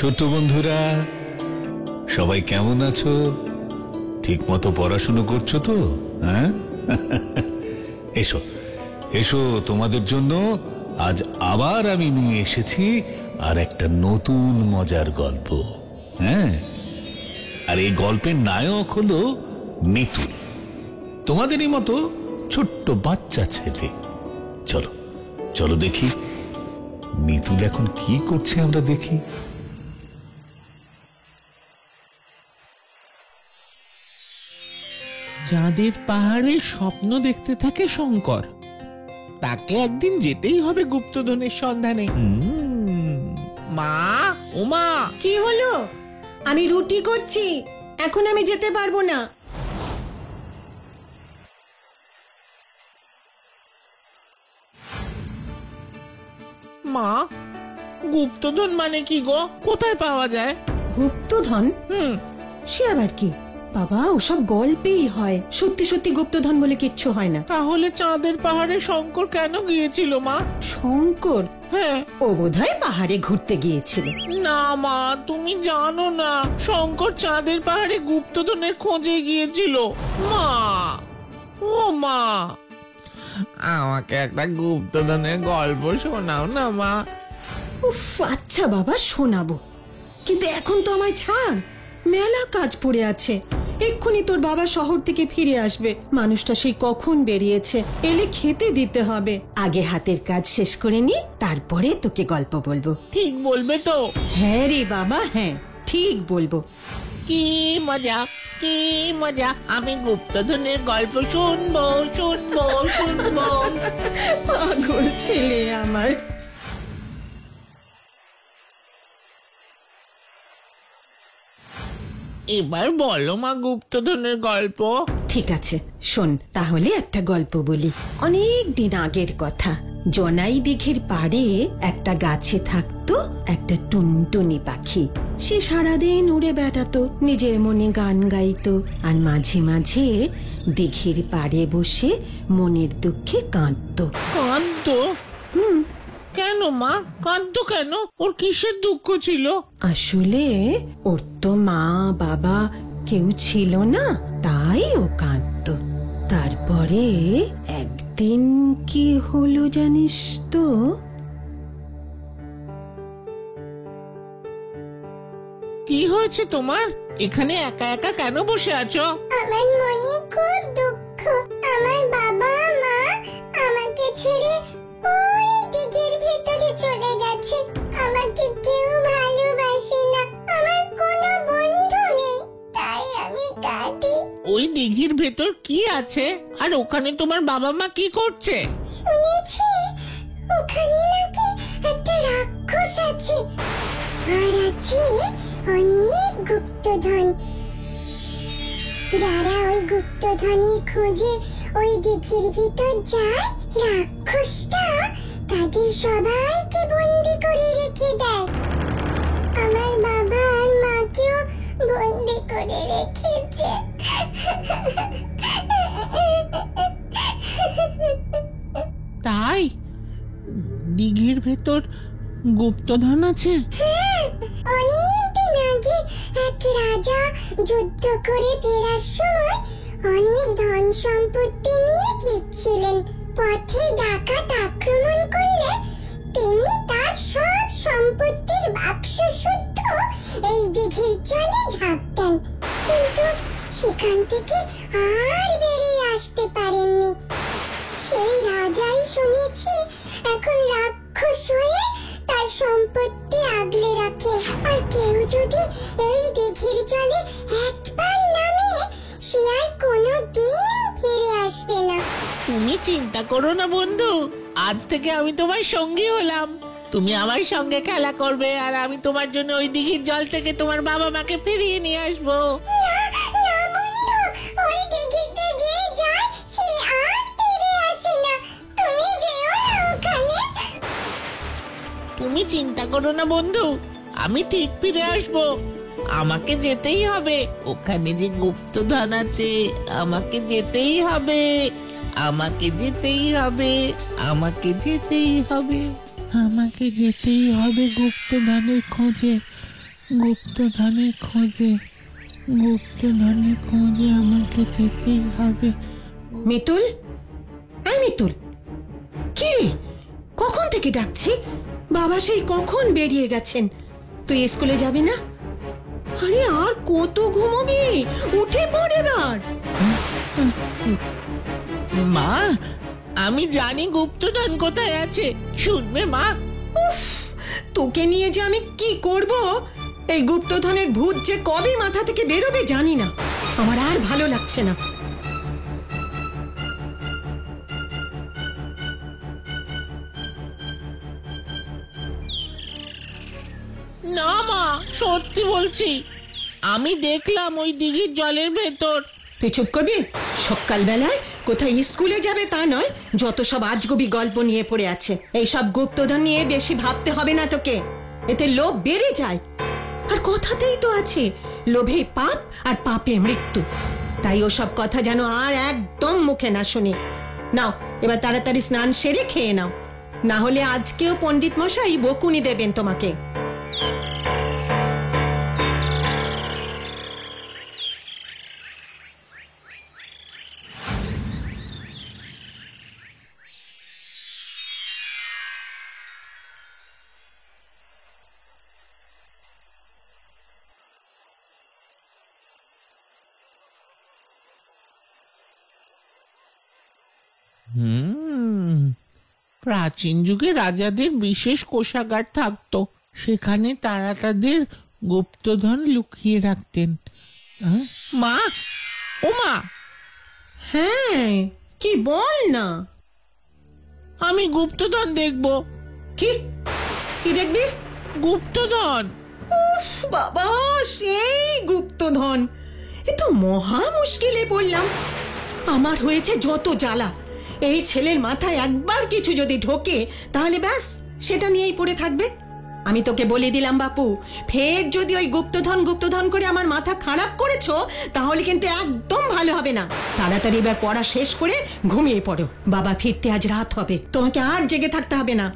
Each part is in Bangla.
ছোট বন্ধুরা সবাই কেমন আছো? ঠিক মতো পড়াশুনো করছো তো? হ্যাঁ, এসো এসো, তোমাদের জন্য আজ আবার আমি নিয়ে এসেছি আর একটা নতুন মজার গল্প। হ্যাঁ, আর এই গল্পের নায়ক হলো মিতুল, তোমাদেরই মতো ছোট্ট বাচ্চা ছেলে। চলো চলো দেখি মিতুল এখন কি করছে, আমরা দেখি। চাঁদের পাহাড়ে স্বপ্ন দেখতে থাকে শঙ্কর। তাকে একদিন যেতেই হবে গুপ্তধনের সন্ধানে। মা, ওমা, কি হলো? আমি রুটি করছি, এখন আমি যেতে পারবো না। মা, গুপ্তধন মানে কি গো? কোথায় পাওয়া যায়? গুপ্তধন? সে আবার কি বাবা? ওসব গল্পেই হয়, সত্যি সত্যি গুপ্তধন বলে কিচ্ছু হয় না। তাহলে চাঁদের পাহাড়ে শঙ্কর কেন গিয়েছিল মা? শঙ্কর? হ্যাঁ, ও বোধহয় পাহাড়ে ঘুরতে গিয়েছিল। না মা, তুমি জানো না শঙ্কর চাঁদের পাহাড়ে গুপ্তধনের খোঁজে গিয়েছিল। মা, ও মা, আমাকে একটা গুপ্তধনের গল্প শোনাও না মা। উফ, আচ্ছা বাবা, শোনাবো, কিন্তু এখন তো আমায় ছাড়, মেলা কাজ পড়ে আছে। এক্ষুনি তোর বাবা শহর থেকে ফিরে আসবে, মানুষটা সেই কখন বেরিয়েছে, এলে খেতে দিতে হবে। আগে হাতের কাজ শেষ করে নি, তারপরে তোকে গল্প বলবো। ঠিক বলবে তো? হ্যাঁ রে বাবা, হ্যাঁ ঠিক বলবো। কি মজা, কি মজা, আমি গুপ্তধনের গল্প শুনবো শুনবো শুনবো। পাগল ছেলে আমার। এবার বলো মা গুপ্তধনের গল্প। ঠিক আছে, শোন তাহলে একটা গল্প বলি। অনেক দিন আগের কথা, জনাই দিঘির পাড়ে একটা গাছে থাকতো একটা টুনটুনি পাখি। সে সারাদিন উড়ে বেড়াতো, নিজের মনে গান গাইতো, আর মাঝে মাঝে দিঘির পাড়ে বসে মনের দুঃখে কাঁদতো। কাঁদতো? কেন মা, কাঁদতো কেন? ওর কিসের দুঃখ ছিল? আসলে ওর তো মা বাবা কেউ ছিল না, তাই ও কাঁদতো। তারপরে একদিন কি হলো জানিস তো? কি হয়েছে তোমার? এখানে একা একা কেন বসে আছো? আমার মনে খুব দুঃখ। আমার বাবা মা আমাকে ছেড়ে ওই দিঘির ভেতরে চলে গেছে। আমাকে কেউ ভালোবাসে না, আমার কোনো বন্ধু নেই, তাই আমি কাঁদি। ওই দিঘির ভেতর কি আছে? আর ওখানে তোমার বাবা মা কি করছে? শুনেছি ওখানে নাকি একটা রাক্ষস আছে, আর আছে অনেক গুপ্তধন। যারা ওই গুপ্তধনের খোঁজে ওই দিঘির ভিতর যায়, রাক্ষসটা তাদের সবাইকে বন্দি করে রেখে দেয়। আমার বাবা আর মাকেও বন্দি করে রেখেছে। তাই দিঘির ভেতর গুপ্তধন আছে? অনেকদিন আগে এক রাজা যুদ্ধ করে ফেরার সময় অনেক ধন সম্পত্তি নিয়ে ফিরছিলেন। পথে ডাকাত আক্রমণ করলে তিনি তার সব সম্পত্তির বাক্স শুদ্ধ এই দিঘির জলে ঝাঁপ দেন, কিন্তু সেখান থেকে আর বেরিয়ে আসতে পারেননি। সেই রাজাই শুনেছি এখন রাক্ষস হয়ে তার সম্পত্তি আগলে রাখেন, আর কেউ যদি এই দিঘির জলে একবার নামে সে আর কোনোদিন ফিরে আসবে না। তুমি চিন্তা করো না বন্ধু, আজ থেকে আমি তোমার সঙ্গী হলাম। তুমি আমার সঙ্গে খেলা করবে, আর আমি তোমার জন্য ওই দিঘির জল থেকে তোমার বাবা মাকে ফিরিয়ে নিয়ে আসবো। না বন্ধু, ওই দিঘিতে যে যায় সে আর ফিরে আসে না, তুমি যেও না ওখানে। তুমি চিন্তা করো না বন্ধু, আমি ঠিক ফিরে আসবো। আমাকে যেতেই হবে, ওখানে যে গুপ্তধন আছে, আমাকে যেতেই হবে, আমাকে যেতেই হবে, আমাকে যেতেই হবে, আমাকে যেতেই হবে গুপ্তধনের খোঁজে, গুপ্তধনের খোঁজে আমাকে যেতেই হবে। মিতুল, এই মিতুল, কি রে? কখন থেকে ডাকছি? বাবা সেই কখন বেরিয়ে গেছেন। তুই স্কুলে যাবি না? আরে আর কত ঘুমোবি? উঠে পড় এবার। মা, আমি জানি গুপ্তধন কোথায় আছে, শুনবে মা? উফ, তোকে নিয়ে যে আমি কি করব? এই গুপ্তধনের ভূত যে কবে মাথা থেকে বেরোবে জানি না। আমার আর ভালো লাগছে না। না মা, সত্যি বলছি, আমি দেখলাম ওই দিঘির জলের ভেতর। তুই চুপ করবি? সকালবেলায় কোথায় স্কুলে যাবে তা নয়, যত সব আজগুবি গল্প নিয়ে পড়ে আছে। এই সব গুপ্তধন নিয়ে বেশি ভাবতে হবে না তোকে, এতে লোভ বেড়ে যায়। আর কথাতেই তো আছে, লোভে পাপ আর পাপে মৃত্যু। তাই ওসব কথা যেন আর একদম মুখে না শুনি। নাও এবার তাড়াতাড়ি স্নান সেরে খেয়ে নাও, না হলে আজকেও পণ্ডিত মশাই বকুনি দেবেন তোমাকে। প্রাচীন যুগে রাজাদের বিশেষ কোষাগার থাকতো, সেখানে তারা তাদের গুপ্তধন লুকিয়ে রাখতেন। মা, ও মা, হ্যাঁ, কি বল না। আমি গুপ্তধন দেখবো। কি কি দেখবি? গুপ্তধন। উফ বাবা, সেই গুপ্তধন! এ তো মহা মুশকিলে পড়লাম। আমার হয়েছে যত জ্বালা। এই ছেলের মাথায় একবার কিছু যদি ঢোকে তাহলে ব্যাস সেটা নিয়েই পড়ে থাকবে। আমি তোকে বলে দিলাম বাপু, ফের যদি ওই গুপ্তধন করে আমার মাথা খারাপ করেছো তাহলে কিন্তু একদম ভালো হবে না। তাড়াতাড়ি এবার পড়া শেষ করে ঘুমিয়ে পড়ো। বাবা ফিরতে আজ রাত হবে, তোমাকে আর জেগে থাকতে হবে না।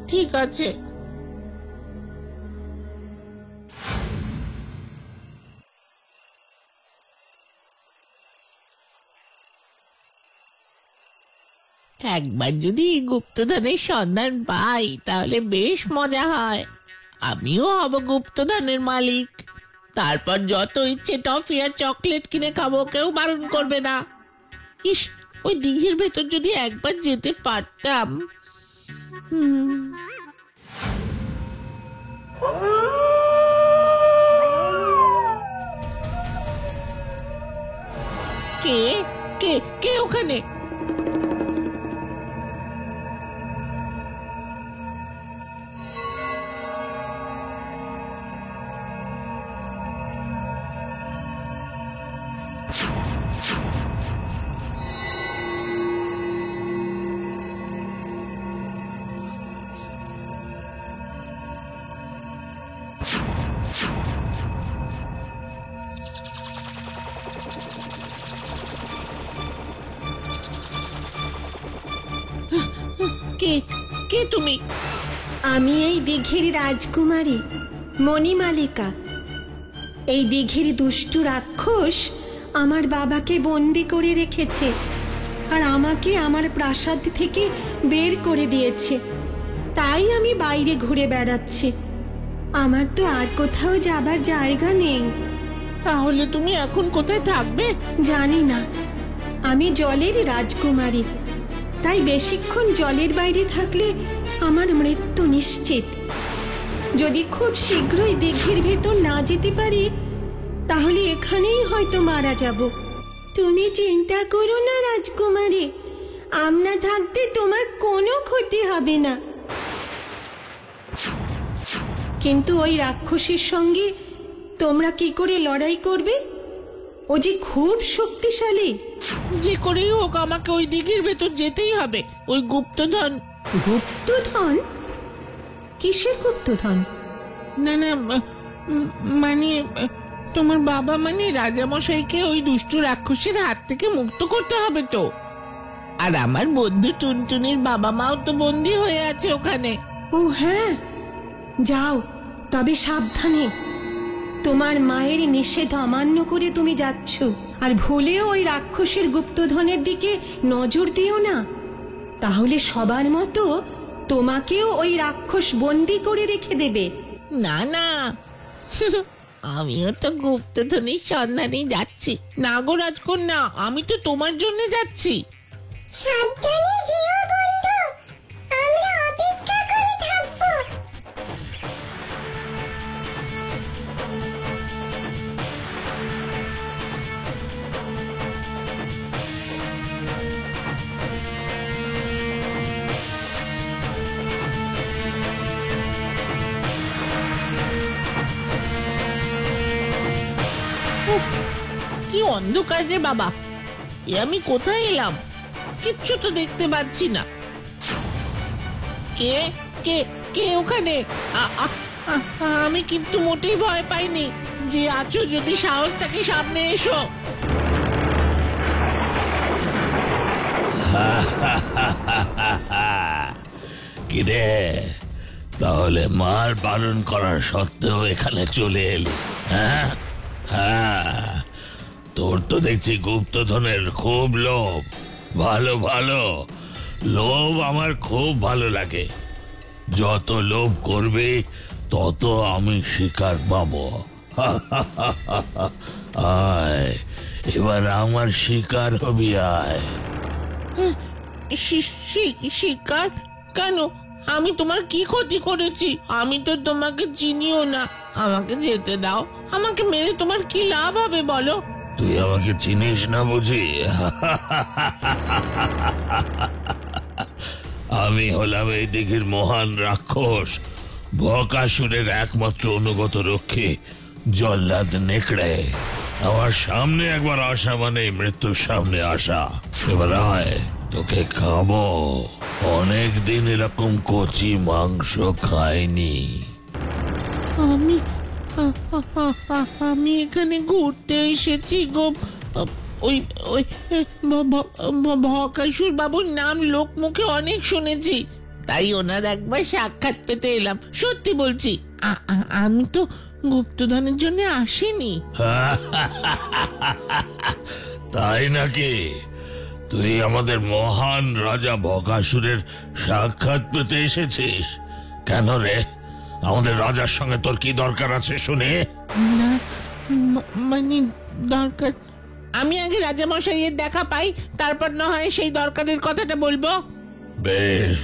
ঠিক আছে। একবার যদি গুপ্তধনের সন্ধান পাই তাহলে বেশ মজা হয়। আমিও হব গুপ্তধনের মালিক। তারপর যত ইচ্ছে টফি আর চকলেট কিনে খাবো, কেউ বারণ করবে না। ইস, ওই দিঘির ভেতর যদি একবার যেতে পারতাম। কে কে কে ওখানে? কে কে তুমি? আমি এই দিঘির রাজকুমারী মণিমালিকা। এই দিঘির দুষ্টু রাক্ষস আমার বাবাকে বন্দি করে রেখেছে আর আমাকে আমার প্রাসাদ থেকে বের করে দিয়েছে। তাই আমি বাইরে ঘুরে বেড়াচ্ছি। আমার তো আর কোথাও যাবার জায়গা নেই। তাহলে তুমি এখন কোথায় থাকবে? জানি না। আমি জলের রাজকুমারী, তাই বেশিক্ষণ জলের বাইরে থাকলে আমার মৃত্যু নিশ্চিত। যদি খুব শীঘ্রই দিঘির ভেতর না যেতে পারি তাহলে এখানেই হয়তো মারা যাব। তুমি চিন্তা করো না রাজকুমারী, আমরা থাকতে তোমার কোনো ক্ষতি হবে না। কিন্তু ওই রাক্ষসীর সঙ্গে তোমরা কি করে লড়াই করবে? ও যে খুব শক্তিশালী। যে করেই হোক আমাকে ওই দিঘির ভেতর যেতেই হবে। ওই গুপ্তধন। গুপ্তধন? কিসের গুপ্তধন? না না, মানে তোমার বাবা মানে রাজামশাইকে ওই দুষ্টু রাক্ষসের হাত থেকে মুক্ত করতে হবে তো। আর আমার বন্ধু টুনটুনির বাবা মাও তো বন্দী হয়ে আছে ওখানে। ও হ্যাঁ, যাও তবে সাবধানে, তোমার মায়ের নিষেধ অমান্য করে তুমি যাচ্ছ, আর ভুলেও ওই রাক্ষসের গুপ্তধনের দিকে নজর দিও না, তাহলে সবার মতো তোমাকেও ওই রাক্ষস বন্দি করে রেখে দেবে। না না, আমিও তো গুপ্তধনের সন্ধানে যাচ্ছি। না গো রাজকন্যা, আমি তো তোমার জন্য যাচ্ছি। সাবধানে যেও বন্ধু, আমরা অপেক্ষা করে থাকবো। কি অন্ধকার রে বাবা, এ আমি কোথায় এলাম? কিচ্ছু তো দেখতে পাচ্ছি না। কে কে কে ওখানে? আমি কিন্তু মোটেই ভয় পাইনি। যে আছো, যদি সাহস থাকে সামনে এসো। কিরে, তাহলে মার বারণ করার সত্ত্বেও এখানে চলে এলি? হ্যাঁ হ্যাঁ, তোর তো দেখছি গুপ্তধনের খুব লোভ। ভালো ভালো, লোভ আমার খুব ভালো লাগে। যত লোভ করবে তত আমি শিকার পাবো। আয়, এবার আমার শিকার হবি, আয়। শিকার? কেন? আমি তোমার কি ক্ষতি করেছি? আমি তো তোমাকে চিনিও না। আমাকে যেতে দাও। আমাকে মেরে তোমার কি লাভ হবে বলো? তুই আমাকে চিনিস না বুঝি? আমি হলাম এই দিঘির মহান রাক্ষস, বকাসুরের একমাত্র অনুগত রক্ষী, জল্লাদ নেকড়ে। আমার সামনে একবার আসা মানে মৃত্যুর সামনে আসা। এবার আয়, তোকে খাবো। অনেকদিন এরকম কচি মাংস খাইনি। আমি এখানে ঘুরতে এসেছি গো। ওই ওই ভকাসুর বাবুর নাম লোক মুখে অনেক শুনেছি, তাই ওনার একবার সাক্ষাৎ পেতে এলাম। সত্যি বলছি, আমি তো গুপ্তধনের জন্য আসিনি। তাই নাকি? তুই আমাদের মহান রাজা বকাসুরের সাক্ষাৎ পেতে এসেছিস? কেন রে, আমাদের রাজার সঙ্গে তোর কি দরকার আছে শুনে? না, মানে দরকার, আমি আগে রাজামশাইয়ের দেখা পাই, তারপর না হয় সেই দরকারের কথাটা বলবো। বেশ,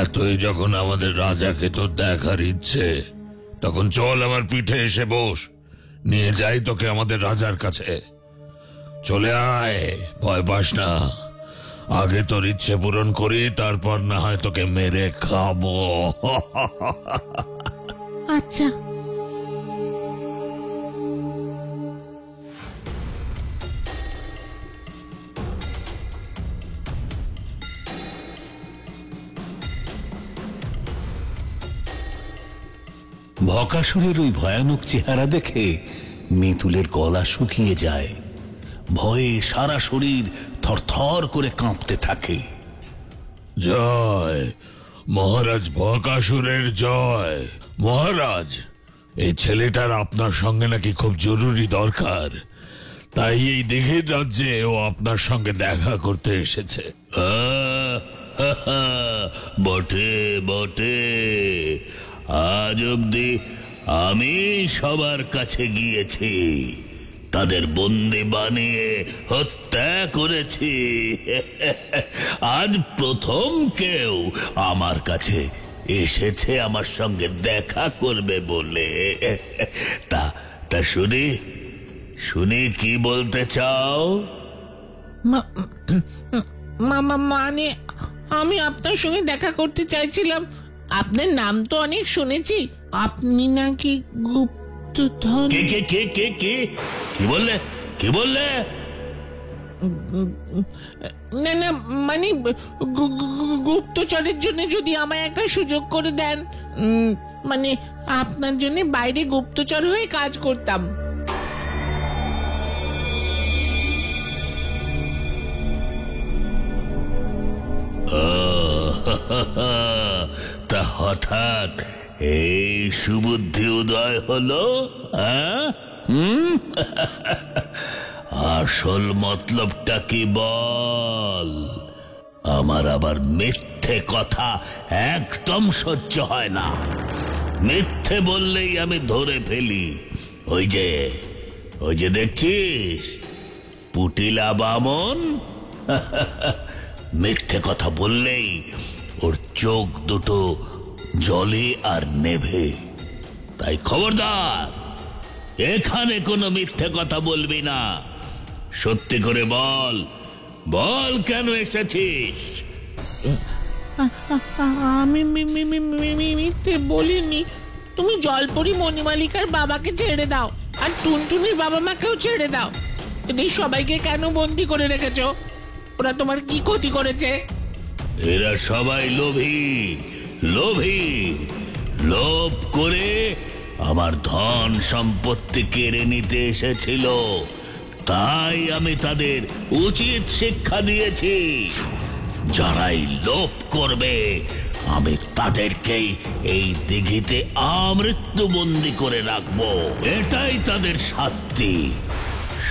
এতই যখন আমাদের রাজাকে তোর দেখার ইচ্ছে, তখন চল আমার পিঠে এসে বস, নিয়ে যাই তোকে আমাদের রাজার কাছে। চলে আয়, ভয় পাস না। আগে তোর ইচ্ছে পূরণ করি, তারপর না হয় তোকে মেরে খাবো। আচ্ছা। ভকাসুরের ওই ভয়ানক চেহারা দেখে মিতুলের গলা শুকিয়ে যায়। ভয়ে সারা শরীর থরথর করে কাঁপতে থাকে। জয় মহারাজ বকাসুরের জয়। মহারাজ, এই ছেলেটার আপনার সঙ্গে নাকি খুব জরুরি দরকার, তাই এই দিঘির রাজ্যে ও আপনার সঙ্গে দেখা করতে এসেছে। বটে বটে, আজ অব্দি আমি সবার কাছে গিয়েছি, তাদের বন্দি বানিয়ে হত্যা করেছি। আজ প্রথম কেউ আমার কাছে এসেছে আমার সঙ্গে দেখা করবে বলে। তা তা শুনি শুনি কি বলতে চাও? মানে আমি আপনার সঙ্গে দেখা করতে চাইছিলাম। আপনার নাম তো অনেক শুনেছি, আপনি নাকি গুপ্তধন। কে কে কে কে কে কি বললে, কি বললে? না না, মানে গুপ্তচরের জন্য যদি আমায় একটা সুযোগ করে দেন, মানে আপনার জন্য বাইরে গুপ্তচর হয়ে কাজ করতাম। তা হঠাৎ এই সুবুদ্ধি উদয় হলো? আসল মতলবটা কি বল? আমার আবার মিথ্যে কথা একদম সহ্য হয় না। মিথ্যে বললেই আমি ধরে ফেলি। ওই যে দেখছিস পুটিলা বামন, মিথ্যে কথা বললেই ওর চোখ দুটো জলে আর নেভে। তাই খবরদার, এখানে কোনো মিথ্যে কথা বলবি না। সত্যি করে বল, বল কেন এসেছিস? আমি মিথ্যে বলিনি। তুমি জলপরি মণিমালিকার বাবাকে ছেড়ে দাও, আর টুনটুনির বাবা মাকেও ছেড়ে দাও। এই সবাইকে কেন বন্দি করে রেখেছো? ওরা তোমার কি ক্ষতি করেছে? এরা সবাই লোভী, লোভ করে আমার ধন সম্পত্তি কেড়ে নিতে এসেছিল। তাই আমি তাদের উচিত শিক্ষা দিয়েছি। যারাই লোভ করবে আমি তাদেরকেই এই দিঘিতে আমৃত্যুবন্দি করে রাখবো। এটাই তাদের শাস্তি।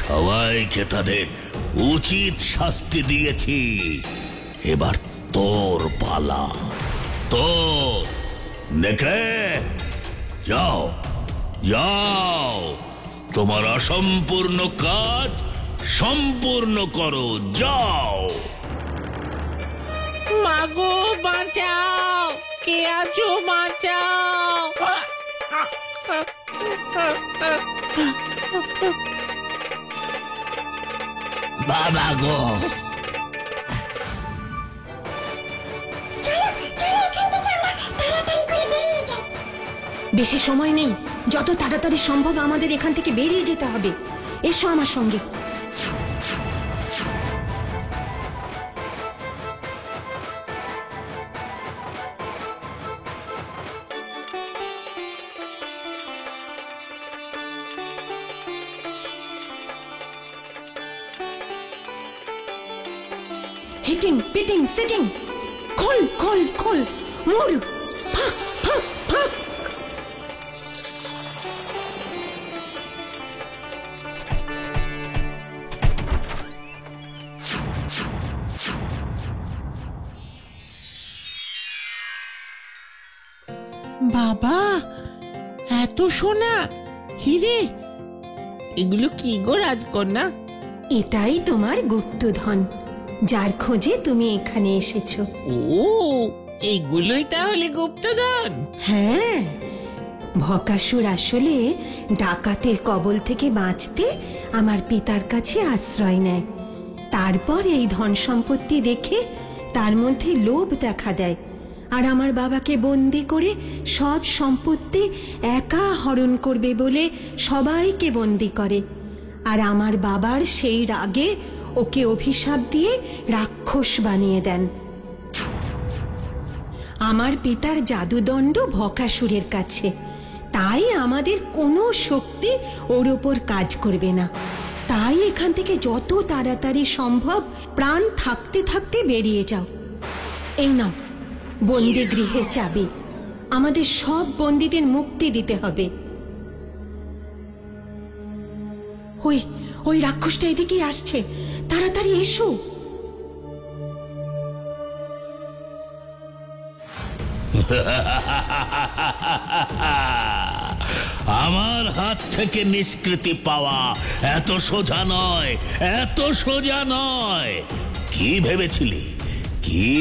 সবাইকে তাদের উচিত শাস্তি দিয়েছি। এবার তোর পালা। তোর নেকড়ে, যাও, তোমার অসম্পূর্ণ কাজ সম্পূর্ণ করো, যাও। মাগো বাঁচাও, কে আছো বাঁচাও। বাবা গো, বেশি সময় নেই, যত তাড়াতাড়ি সম্ভব আমাদের এখান থেকে বেরিয়ে যেতে হবে। এসো আমার সঙ্গে। হিটিং, পিটিং, সিটিং, খোল খোল খোল, মুড়, ফাঁক ফাঁক ফাঁক। বাবা, এত সোনা, হিরে, এগুলো কি গো রাজকন্যা? এটাই তোমার গুপ্তধন, যার খোঁজে তুমি এখানে এসেছো। ও, এগুলোই তাহলে গুপ্তধন? হ্যাঁ, ভকাসুর আসলে ডাকাতের কবল থেকে বাঁচতে আমার পিতার কাছে আশ্রয় নেয়। তারপর এই ধন সম্পত্তি দেখে তার মধ্যে লোভ দেখা দেয়, আর আমার বাবাকে বন্দি করে সব সম্পত্তি একা হরণ করবে বলে সবাইকে বন্দি করে। আর আমার বাবার সেই রাগে ওকে অভিশাপ দিয়ে রাক্ষস বানিয়ে দেন। আমার পিতার জাদুদণ্ড ভকাসুরের কাছে, তাই আমাদের কোনো শক্তি ওর ওপর কাজ করবে না। তাই এখান থেকে যত তাড়াতাড়ি সম্ভব প্রাণ থাকতে থাকতে বেরিয়ে যাও। এই নাও বন্দি গৃহের চাবি। আমাদের সব বন্দীদের মুক্তি দিতে হবে। ওই ওই রাক্ষসটা এদিকেই আসছে, তাড়াতাড়ি এসো। আমার হাত থেকে নিষ্কৃতি পাওয়া এত সোজা নয়, এত সোজা নয়। কি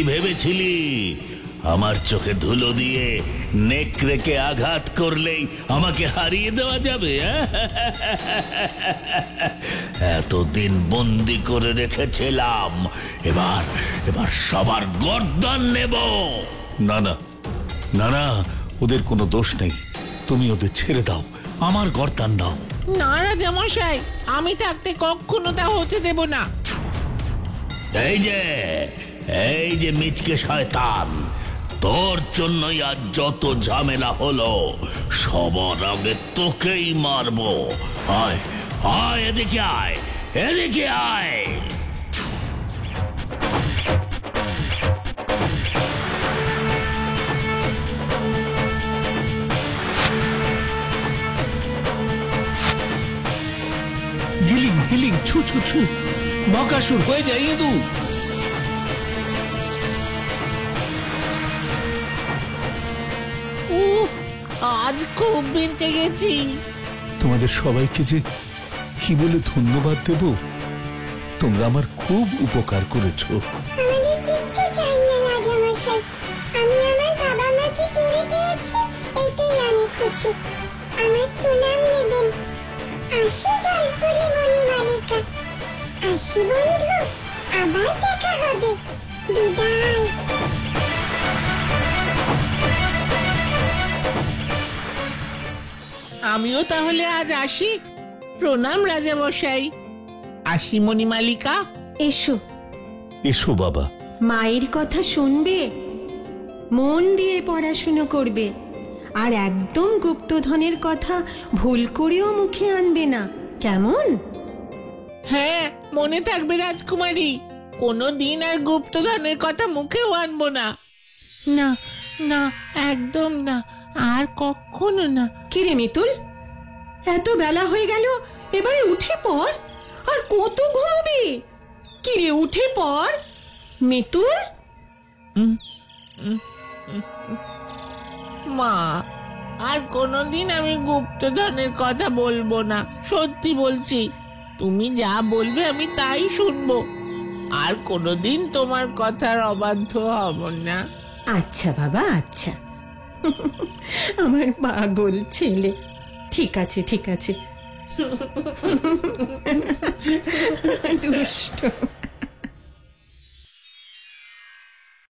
ভেবেছিলি আমার চোখে ধুলো দিয়ে নেকড়েকে আঘাত করলেই আমাকে হারিয়ে দেওয়া যাবে? এতদিন বন্দি করে রেখেছিলাম, এবার সবার গর্দান নেব। না না না না, ওদের কোনো দোষ নেই। তুমি ওদের ছেড়ে দাও, আমার গর্দান দাও। না রাজামশাই, আমি থাকতে কখনো তা হতে দেব না। এই যে মিচকে শয়তান, তোর জন্যই আজ যত ঝামেলা হলো। সবার আগে তোকেই মারবো। আয় আয়, এদিকে আয়, এদিকে আয়। ছু ছু ছু, বকাসুর হয়ে যায় ইঁদুর। উহ, আজ খুব বেঁচে গেছি। তোমাদের সবাইকে যে কি বলে ধন্যবাদ দেব, তোমরা আমার খুব উপকার করেছো। আমাদের কিচ্ছু চাই না রাজামশাই, আমি আমার বাবা মাকে ফিরে পেয়েছি, এতেই আমি খুশি। আমার প্রণাম নেবেন। আসি জলপুরি মণিমালিকা, আসি বন্ধু, আবার দেখা হবে। বিদায়। আমিও তাহলে আজ আসি। প্রণাম রাজামশাই। আসি মণিমালিকা। এসো, এসো বাবা। মায়ের কথা শুনবে, মন দিয়ে পড়াশুনো করবে, আর একদম গুপ্তধনের কথা ভুল করেও মুখে আনবে না, কেমন? হ্যাঁ, মনে থাকবে রাজকুমারী। কোনো দিন আর গুপ্তধনের কথা মুখেও আনবো না। না না, একদম না, আর কখনো না। কিরে মিতুল, এত বেলা হয়ে গেল, এবারে উঠে পড়। আর কত ঘুমবি? কিরে, উঠে পড় মিতুল। মা, আর কোনোদিন আমি গুপ্তধনের কথা বলবো না, সত্যি বলছি। তুমি যা বলবে আমি তাই শুনবো। আর কোনোদিন তোমার কথার অবাধ্য হব না। আচ্ছা বাবা, আচ্ছা। আমার পাগল ছেলে। ঠিক আছে, ঠিক আছে। দুষ্ট।